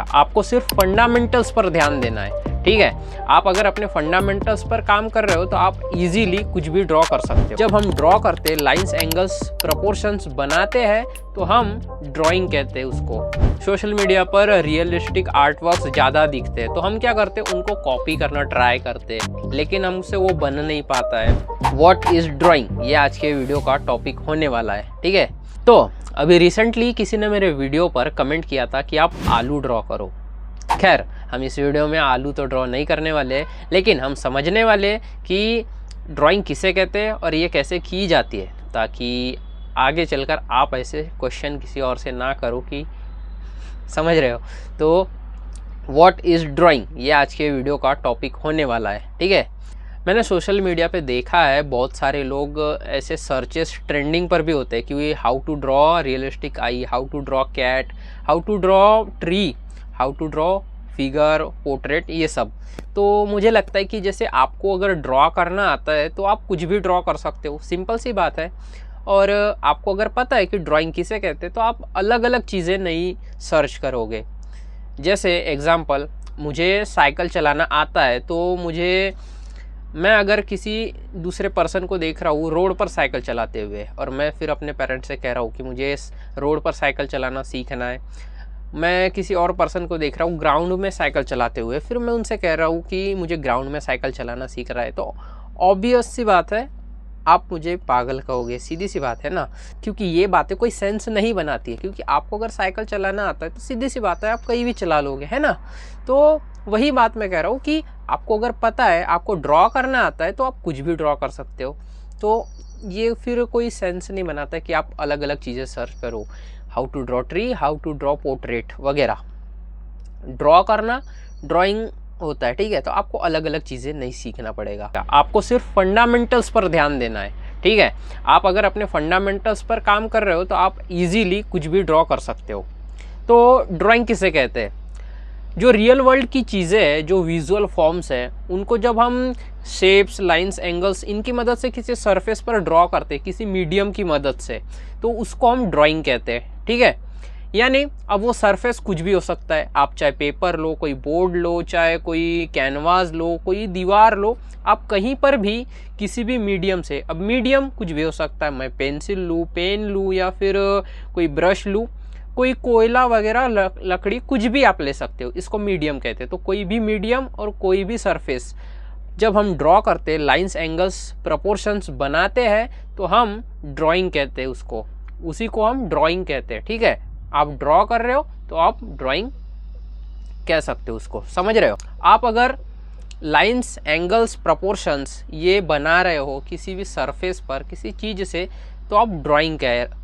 आपको सिर्फ फंडामेंटल्स पर ध्यान देना है, ठीक है। आप अगर अपने फंडामेंटल्स पर काम कर रहे हो तो आप इजीली कुछ भी ड्रॉ कर सकते हो। जब हम ड्रॉ करते हैं, लाइंस, एंगल्स, प्रोपोर्शंस बनाते हैं तो हम ड्राइंग कहते हैं उसको। सोशल मीडिया पर रियलिस्टिक आर्ट वर्क्स ज़्यादा दिखते हैं तो हम क्या करते हैं, उनको कॉपी करना ट्राई करते हैं, लेकिन हमसे वो बन नहीं पाता है। व्हाट इज़ ड्राइंग, ये आज के वीडियो का टॉपिक होने वाला है, ठीक है। तो अभी रिसेंटली किसी ने मेरे वीडियो पर कमेंट किया था कि आप आलू ड्रॉ करो। खैर, हम इस वीडियो में आलू तो ड्रॉ नहीं करने वाले, लेकिन हम समझने वाले कि ड्राइंग किसे कहते हैं और ये कैसे की जाती है, ताकि आगे चलकर आप ऐसे क्वेश्चन किसी और से ना करो कि समझ रहे हो। तो व्हाट इज़ ड्राइंग, ये आज के वीडियो का टॉपिक होने वाला है, ठीक है। मैंने सोशल मीडिया पे देखा है बहुत सारे लोग ऐसे सर्चेस ट्रेंडिंग पर भी होते हैं कि how to draw realistic eye, how to draw cat, how to draw tree, how to draw figure, portrait, ये सब। तो मुझे लगता है कि जैसे आपको अगर ड्रॉ करना आता है तो आप कुछ भी ड्रॉ कर सकते हो, सिंपल सी बात है। और आपको अगर पता है कि ड्राइंग किसे कहते हैं तो आप अलग अलग चीज़ें नहीं सर्च करोगे। जैसे एग्ज़ाम्पल, मुझे साइकिल चलाना आता है तो मैं अगर किसी दूसरे पर्सन को देख रहा हूँ रोड पर साइकिल चलाते हुए, और मैं फिर अपने पेरेंट्स से कह रहा हूँ कि मुझे इस रोड पर साइकिल चलाना सीखना है। मैं किसी और पर्सन को देख रहा हूँ ग्राउंड में साइकिल चलाते हुए, फिर मैं उनसे कह रहा हूँ कि मुझे ग्राउंड में साइकिल चलाना सीख रहा है, तो ऑब्वियस सी बात है आप मुझे पागल कहोगे, सीधी सी बात है ना। क्योंकि ये बातें कोई सेंस नहीं बनाती है, क्योंकि आपको अगर साइकिल चलाना आता है तो सीधी सी बात है आप कहीं भी चला लोगे, है ना। तो वही बात मैं कह रहा हूँ कि आपको अगर पता है, आपको ड्रॉ करना आता है तो आप कुछ भी ड्रॉ कर सकते हो। तो ये फिर कोई सेंस नहीं बनाता कि आप अलग अलग चीज़ें सर्च करो, how to draw tree, how to draw portrait वगैरह। ड्रॉ करना ड्राइंग होता है, ठीक है। तो आपको अलग अलग चीज़ें नहीं सीखना पड़ेगा, आपको सिर्फ फंडामेंटल्स पर ध्यान देना है, ठीक है। आप अगर अपने फंडामेंटल्स पर काम कर रहे हो तो आप इजीली कुछ भी ड्रॉ कर सकते हो। तो ड्राइंग किसे कहते हैं, जो रियल वर्ल्ड की चीज़ें हैं, जो विजुअल फॉर्म्स है, उनको जब हम शेप्स, लाइंस, एंगल्स, इनकी मदद से किसी सरफेस पर ड्रॉ करते हैं, किसी मीडियम की मदद से, तो उसको हम ड्राइंग कहते हैं, ठीक है। यानी अब वो सरफेस कुछ भी हो सकता है, आप चाहे पेपर लो, कोई बोर्ड लो, चाहे कोई कैनवास लो, कोई दीवार लो, आप कहीं पर भी किसी भी मीडियम से, अब मीडियम कुछ भी हो सकता है, मैं पेंसिल लूँ, पेन लूँ, या फिर कोई ब्रश लूँ, कोई कोयला वगैरह, लकड़ी, कुछ भी आप ले सकते हो, इसको मीडियम कहते हैं। तो कोई भी मीडियम और कोई भी सरफेस जब हम ड्रॉ करते हैं, लाइंस, एंगल्स, प्रोपोर्शंस बनाते हैं, तो हम ड्राइंग कहते हैं उसको, उसी को हम ड्राइंग कहते हैं, ठीक है। आप ड्रॉ कर रहे हो तो आप ड्राइंग कह सकते हो उसको, समझ रहे हो। आप अगर लाइंस, एंगल्स, प्रोपोर्शंस ये बना रहे हो किसी भी सरफेस पर, किसी चीज़ से, तो आप ड्राइंग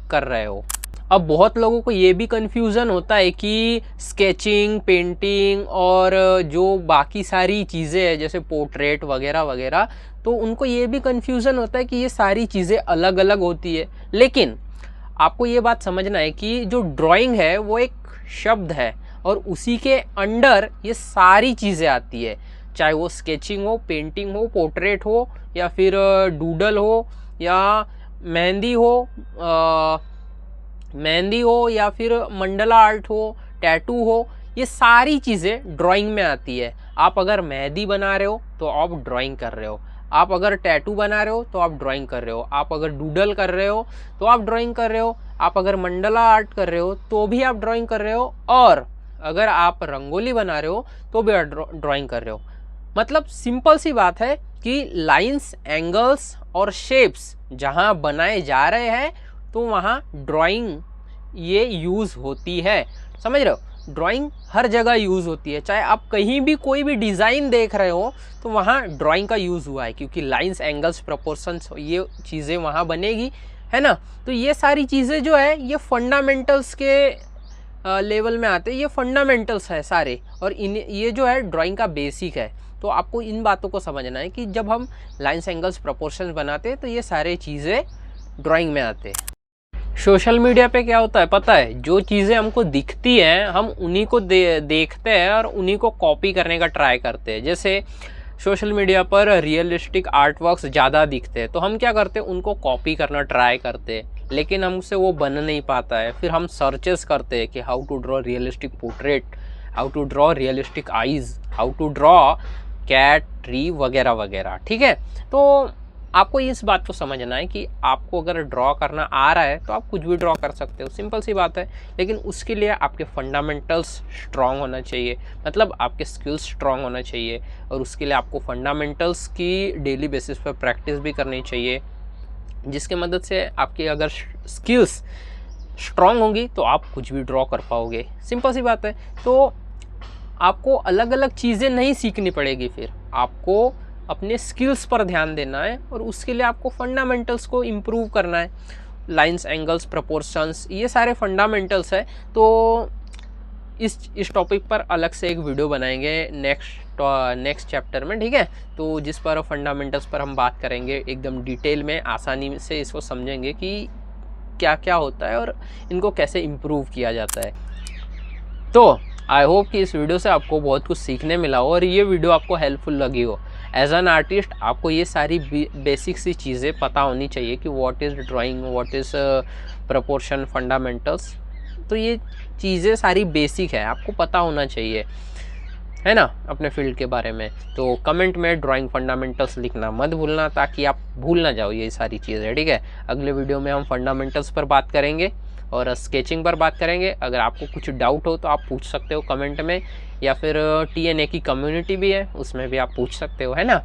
कर रहे हो। अब बहुत लोगों को ये भी कन्फ्यूज़न होता है कि स्केचिंग, पेंटिंग और जो बाकी सारी चीज़ें हैं जैसे पोर्ट्रेट वगैरह वगैरह, तो उनको ये भी कन्फ्यूज़न होता है कि ये सारी चीज़ें अलग अलग होती है। लेकिन आपको ये बात समझना है कि जो ड्राइंग है वो एक शब्द है और उसी के अंडर ये सारी चीज़ें आती है, चाहे वो स्केचिंग हो, पेंटिंग हो, पोर्ट्रेट हो, या फिर डूडल हो, या मेहंदी हो, या फिर मंडला आर्ट हो, टैटू हो, ये सारी चीज़ें ड्राइंग में आती है। आप अगर मेहंदी बना रहे हो तो आप ड्राइंग कर रहे हो, आप अगर टैटू बना रहे हो तो आप ड्राइंग कर रहे हो, आप अगर डूडल कर रहे हो तो आप ड्राइंग कर रहे हो, आप अगर मंडला आर्ट कर रहे हो तो भी आप ड्राइंग कर रहे हो, और अगर आप रंगोली बना रहे हो तो भी आप ड्राइंग कर रहे हो। मतलब सिंपल सी बात है कि लाइंस, एंगल्स और शेप्स जहाँ बनाए जा रहे हैं तो वहाँ ड्राइंग ये यूज़ होती है, समझ रहे हो। ड्राइंग हर जगह यूज़ होती है, चाहे आप कहीं भी कोई भी डिज़ाइन देख रहे हो तो वहाँ ड्राइंग का यूज़ हुआ है, क्योंकि लाइंस, एंगल्स, प्रोपोर्शंस, ये चीज़ें वहाँ बनेगी, है ना। तो ये सारी चीज़ें जो है ये फंडामेंटल्स के लेवल में आते हैं, ये फंडामेंटल्स है सारे, और ये जो है ड्राइंग का बेसिक है। तो आपको इन बातों को समझना है कि जब हम लाइंस, एंगल्स, प्रोपोर्शंस बनाते हैं तो ये सारे चीज़ें ड्राइंग में आते हैं। सोशल मीडिया पे क्या होता है पता है, जो चीज़ें हमको दिखती हैं हम उन्हीं को देखते हैं और उन्हीं को कॉपी करने का ट्राई करते हैं। जैसे सोशल मीडिया पर रियलिस्टिक आर्ट वर्क्स ज़्यादा दिखते हैं तो हम क्या करते हैं, उनको कॉपी करना ट्राई करते हैं, लेकिन हमसे वो बन नहीं पाता है। फिर हम सर्चेस करते हैं कि how to draw realistic portrait, how to draw realistic eyes, how to draw cat, tree वगैरह वगैरह। ठीक है, तो आपको इस बात को समझना है कि आपको अगर ड्रॉ करना आ रहा है तो आप कुछ भी ड्रॉ कर सकते हो, सिंपल सी बात है। लेकिन उसके लिए आपके फंडामेंटल्स स्ट्रांग होना चाहिए, मतलब आपके स्किल्स स्ट्रांग होना चाहिए, और उसके लिए आपको फंडामेंटल्स की डेली बेसिस पर प्रैक्टिस भी करनी चाहिए, जिसके मदद से आपकी अगर स्किल्स स्ट्रांग होंगी तो आप कुछ भी ड्रॉ कर पाओगे, सिंपल सी बात है। तो आपको अलग अलग चीज़ें नहीं सीखनी पड़ेगी, फिर आपको अपने स्किल्स पर ध्यान देना है, और उसके लिए आपको फंडामेंटल्स को इम्प्रूव करना है। लाइंस, एंगल्स, प्रपोर्शंस, ये सारे फंडामेंटल्स है। तो इस टॉपिक पर अलग से एक वीडियो बनाएंगे नेक्स्ट चैप्टर में, ठीक है। तो जिस पर फंडामेंटल्स पर हम बात करेंगे एकदम डिटेल में, आसानी से इसको समझेंगे कि क्या क्या होता है और इनको कैसे इम्प्रूव किया जाता है। तो आई होप कि इस वीडियो से आपको बहुत कुछ सीखने मिला हो और ये वीडियो आपको हेल्पफुल लगी हो। एज एन आर्टिस्ट आपको ये सारी बेसिक सी चीज़ें पता होनी चाहिए कि what is drawing, what is proportion, fundamentals. तो ये चीज़ें सारी बेसिक है, आपको पता होना चाहिए, है ना, अपने फील्ड के बारे में। तो कमेंट में ड्राइंग फंडामेंटल्स लिखना मत भूलना, ताकि आप भूल ना जाओ ये सारी चीज़ें, ठीक है। अगले वीडियो में हम फंडामेंटल्स पर बात करेंगे और स्केचिंग पर बात करेंगे। अगर आपको कुछ डाउट हो तो आप पूछ सकते हो कमेंट में, या फिर TNA की कम्युनिटी भी है, उसमें भी आप पूछ सकते हो, है ना।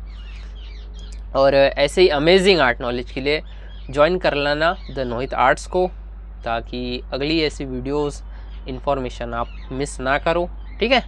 और ऐसे ही अमेजिंग आर्ट नॉलेज के लिए ज्वाइन कर लेना द नोहित आर्ट्स को, ताकि अगली ऐसी वीडियोस इन्फॉर्मेशन आप मिस ना करो, ठीक है।